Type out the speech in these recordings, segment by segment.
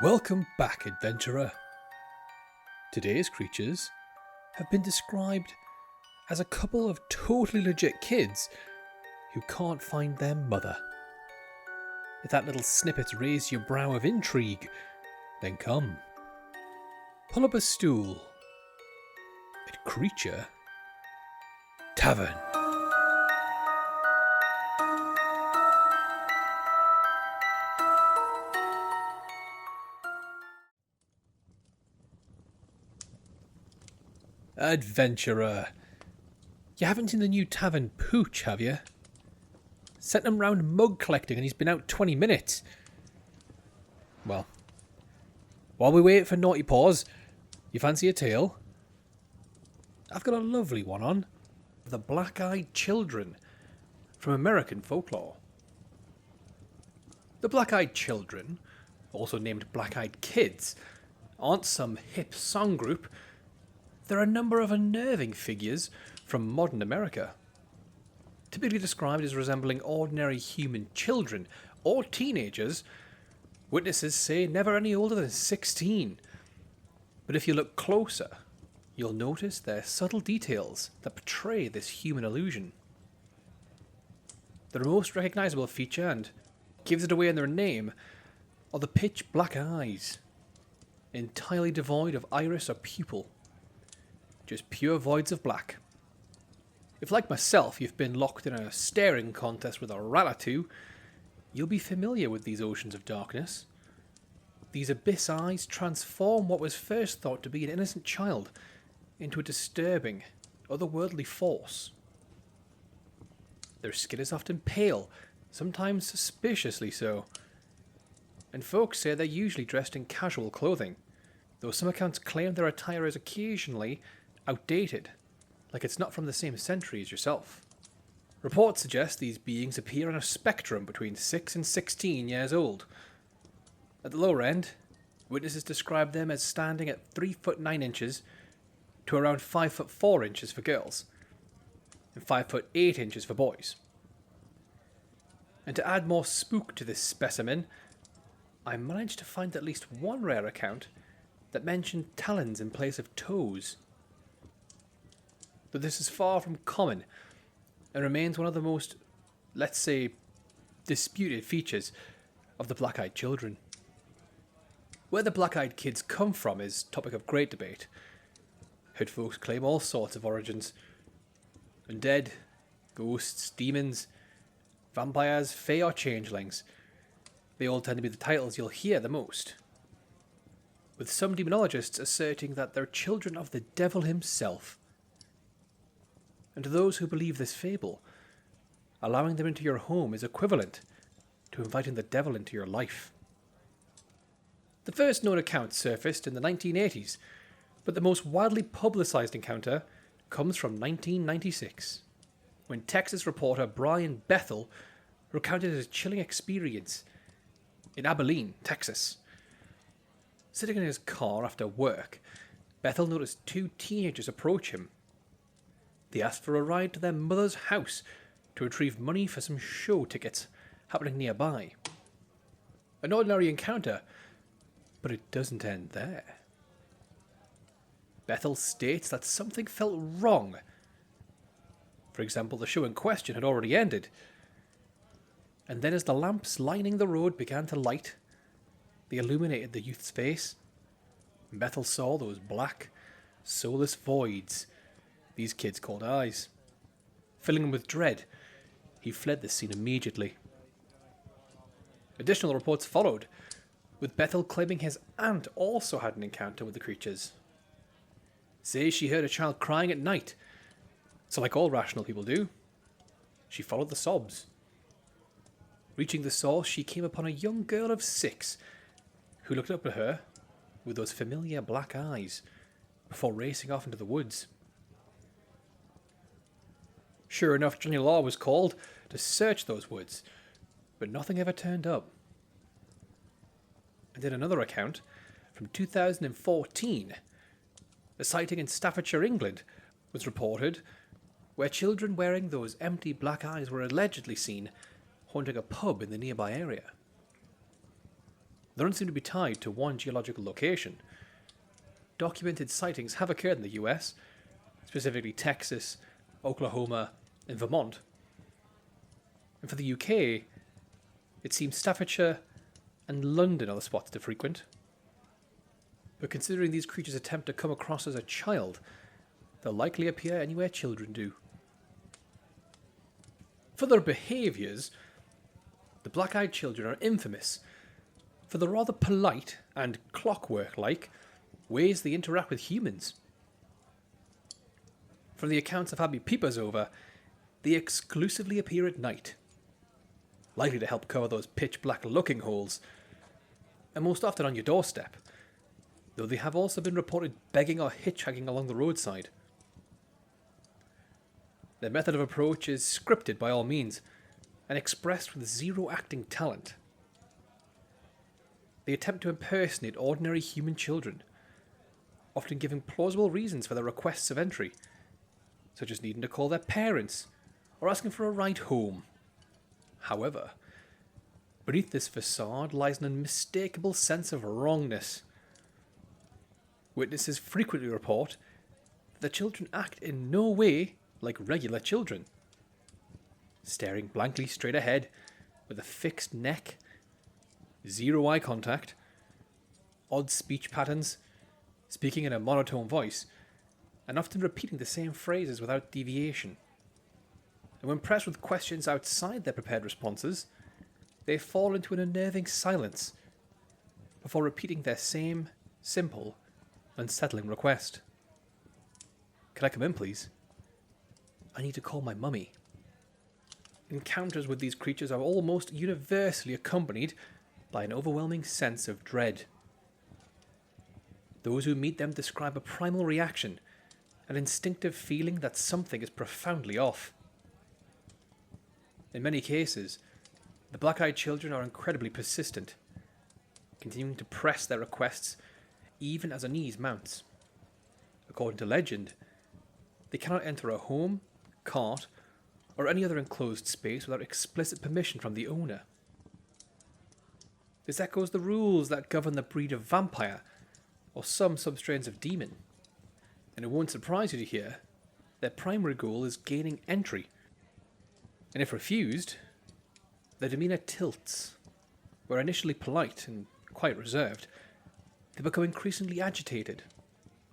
Welcome back, adventurer. Today's creatures have been described as a couple of totally legit kids who can't find their mother. If that little snippet's raised your brow of intrigue, then come. Pull up a stool at Creature Tavern. Adventurer, you haven't seen the new tavern Pooch, have you? Sent him round mug collecting and he's been out 20 minutes. Well, while we wait for Naughty Paws, you fancy a tale? I've got a lovely one on. The Black-Eyed Children from American folklore. The Black-Eyed Children, also named Black-Eyed Kids, aren't some hip song group. They're a number of unnerving figures from modern America, typically described as resembling ordinary human children or teenagers. Witnesses say never any older than 16. But if you look closer, you'll notice their subtle details that portray this human illusion. Their most recognizable feature, and gives it away in their name, are the pitch black eyes, entirely devoid of iris or pupil. Just pure voids of black. If, like myself, you've been locked in a staring contest with a rat or two, you'll be familiar with these oceans of darkness. These abyss eyes transform what was first thought to be an innocent child into a disturbing, otherworldly force. Their skin is often pale, sometimes suspiciously so, and folks say they're usually dressed in casual clothing, though some accounts claim their attire is occasionally outdated, like it's not from the same century as yourself. Reports suggest these beings appear on a spectrum between 6 and 16 years old. At the lower end, witnesses describe them as standing at 3 foot 9 inches to around 5 foot 4 inches for girls, and 5 foot 8 inches for boys. And to add more spook to this specimen, I managed to find at least one rare account that mentioned talons in place of toes. Though this is far from common and remains one of the most, let's say, disputed features of the Black-Eyed Children. Where the Black-Eyed Kids come from is topic of great debate. Heard folks claim all sorts of origins. Undead, ghosts, demons, vampires, fae or changelings. They all tend to be the titles you'll hear the most, with some demonologists asserting that they're children of the devil himself. And to those who believe this fable, allowing them into your home is equivalent to inviting the devil into your life. The first known account surfaced in the 1980s, but the most widely publicized encounter comes from 1996, when Texas reporter Brian Bethel recounted his chilling experience in Abilene, Texas. Sitting in his car after work, Bethel noticed 2 teenagers approach him. They asked for a ride to their mother's house to retrieve money for some show tickets happening nearby. An ordinary encounter, but it doesn't end there. Bethel states that something felt wrong. For example, the show in question had already ended. And then as the lamps lining the road began to light, they illuminated the youth's face. Bethel saw those black, soulless voids these kids called eyes. Filling him with dread, he fled the scene immediately. Additional reports followed, with Bethel claiming his aunt also had an encounter with the creatures. Says she heard a child crying at night, so like all rational people do, she followed the sobs. Reaching the source, she came upon a young girl of 6 who looked up at her with those familiar black eyes before racing off into the woods. Sure enough, Johnny Law was called to search those woods, but nothing ever turned up. And in another account, from 2014, a sighting in Staffordshire, England, was reported where children wearing those empty black eyes were allegedly seen haunting a pub in the nearby area. They don't seem to be tied to one geological location. Documented sightings have occurred in the US, specifically Texas, Oklahoma, and Vermont. And for the UK, it seems Staffordshire and London are the spots to frequent. But considering these creatures attempt to come across as a child, they'll likely appear anywhere children do. For their behaviours, the black-eyed children are infamous for the rather polite and clockwork-like ways they interact with humans. From the accounts I've had me peepers over, they exclusively appear at night, likely to help cover those pitch-black looking holes, and most often on your doorstep, though they have also been reported begging or hitchhiking along the roadside. Their method of approach is scripted by all means, and expressed with zero acting talent. They attempt to impersonate ordinary human children, often giving plausible reasons for their requests of entry, such as needing to call their parents or asking for a ride home. However, beneath this facade lies an unmistakable sense of wrongness. Witnesses frequently report that the children act in no way like regular children, staring blankly straight ahead with a fixed neck, zero eye contact, odd speech patterns, speaking in a monotone voice, and often repeating the same phrases without deviation. And when pressed with questions outside their prepared responses, they fall into an unnerving silence before repeating their same simple, unsettling request. "Can I come in, please? I need to call my mummy." Encounters with these creatures are almost universally accompanied by an overwhelming sense of dread. Those who meet them describe a primal reaction, an instinctive feeling that something is profoundly off. In many cases, the black-eyed children are incredibly persistent, continuing to press their requests even as unease mounts. According to legend, they cannot enter a home, cart, or any other enclosed space without explicit permission from the owner. This echoes the rules that govern the breed of vampire, or some substrains of demon. And it won't surprise you to hear their primary goal is gaining entry. And if refused, their demeanour tilts. Where initially polite and quite reserved, they become increasingly agitated,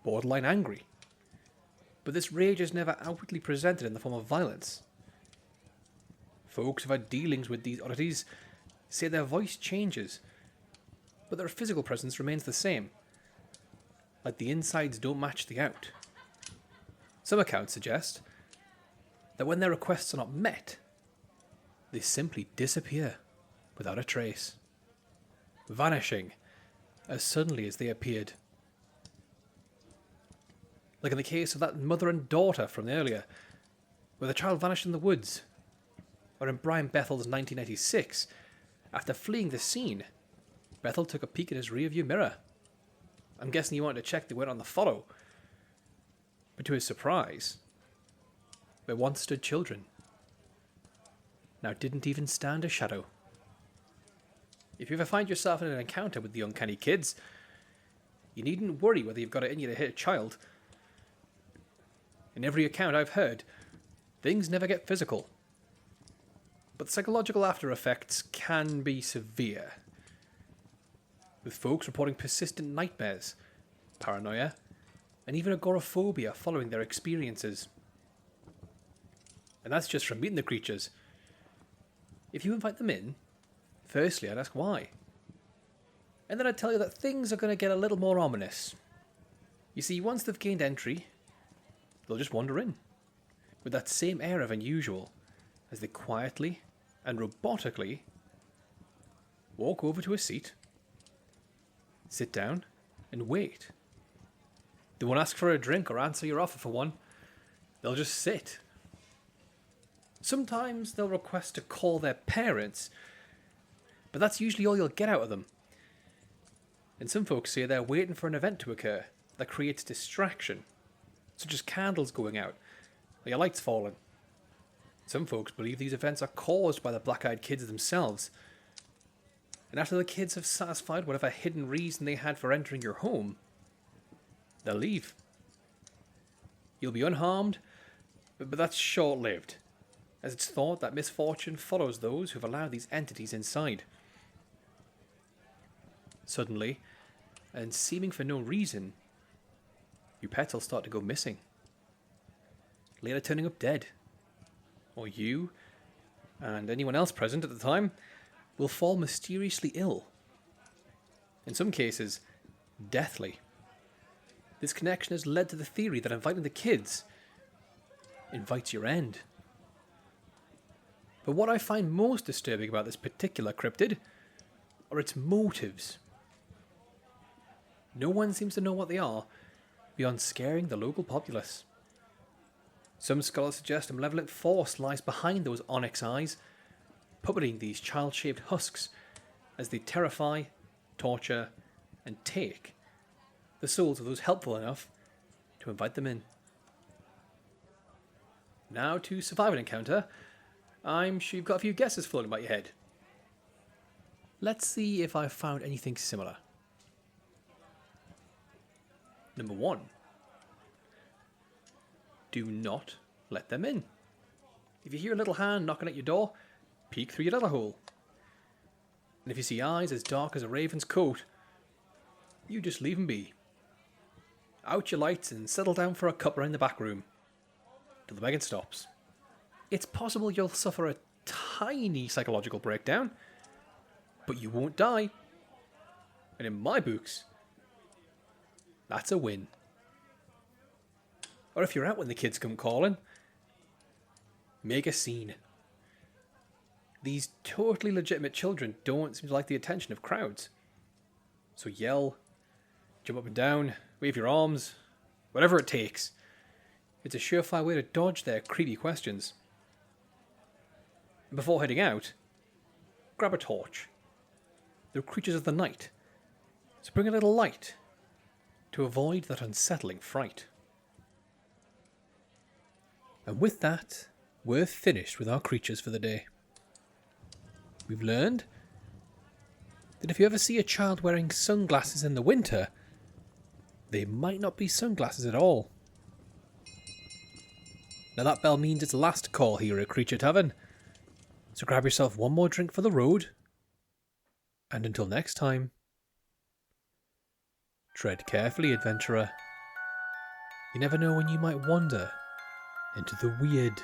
borderline angry. But this rage is never outwardly presented in the form of violence. Folks who've had dealings with these oddities say their voice changes, but their physical presence remains the same, like the insides don't match the out. Some accounts suggest that when their requests are not met, they simply disappear without a trace, vanishing as suddenly as they appeared. Like in the case of that mother and daughter from earlier, where the child vanished in the woods, or in Brian Bethel's 1996, after fleeing the scene, Bethel took a peek in his rearview mirror. I'm guessing he wanted to check they weren't on the follow. But to his surprise, where once stood children, now didn't even stand a shadow. If you ever find yourself in an encounter with the uncanny kids, you needn't worry whether you've got it in you to hit a child. In every account I've heard, things never get physical. But the psychological after effects can be severe, with folks reporting persistent nightmares, paranoia, and even agoraphobia following their experiences. And that's just from meeting the creatures. If you invite them in, firstly I'd ask why. And then I'd tell you that things are going to get a little more ominous. You see, once they've gained entry, they'll just wander in, with that same air of unusual, as they quietly and robotically walk over to a seat, sit down, and wait. They won't ask for a drink or answer your offer for one. They'll just sit. Sometimes they'll request to call their parents, but that's usually all you'll get out of them. And some folks say they're waiting for an event to occur that creates distraction, such as candles going out or your lights falling. Some folks believe these events are caused by the black-eyed kids themselves. And after the kids have satisfied whatever hidden reason they had for entering your home, they'll leave. You'll be unharmed, but that's short-lived, as it's thought that misfortune follows those who've allowed these entities inside. Suddenly, and seeming for no reason, your pet will start to go missing. Later turning up dead. Or you, and anyone else present at the time, will fall mysteriously ill. In some cases, deathly. This connection has led to the theory that inviting the kids invites your end. But what I find most disturbing about this particular cryptid are its motives. No one seems to know what they are, beyond scaring the local populace. Some scholars suggest a malevolent force lies behind those onyx eyes, puppeting these child-shaped husks as they terrify, torture, and take the souls of those helpful enough to invite them in. Now to survive an encounter. I'm sure you've got a few guesses floating about your head. Let's see if I've found anything similar. Number 1. Do not let them in. If you hear a little hand knocking at your door, peek through your little hole. And if you see eyes as dark as a raven's coat, you just leave them be. Out your lights and settle down for a cuppa in the back room till the begging stops. It's possible you'll suffer a tiny psychological breakdown, but you won't die. And in my books, that's a win. Or if you're out when the kids come calling, make a scene. These totally legitimate children don't seem to like the attention of crowds. So yell, jump up and down, wave your arms, whatever it takes. It's a surefire way to dodge their creepy questions. And before heading out, grab a torch. They're creatures of the night, so bring a little light to avoid that unsettling fright. And with that, we're finished with our creatures for the day. We've learned that if you ever see a child wearing sunglasses in the winter, they might not be sunglasses at all. Now that bell means it's last call here at Creature Tavern, so grab yourself one more drink for the road, and until next time, tread carefully, adventurer. You never know when you might wander into the weird.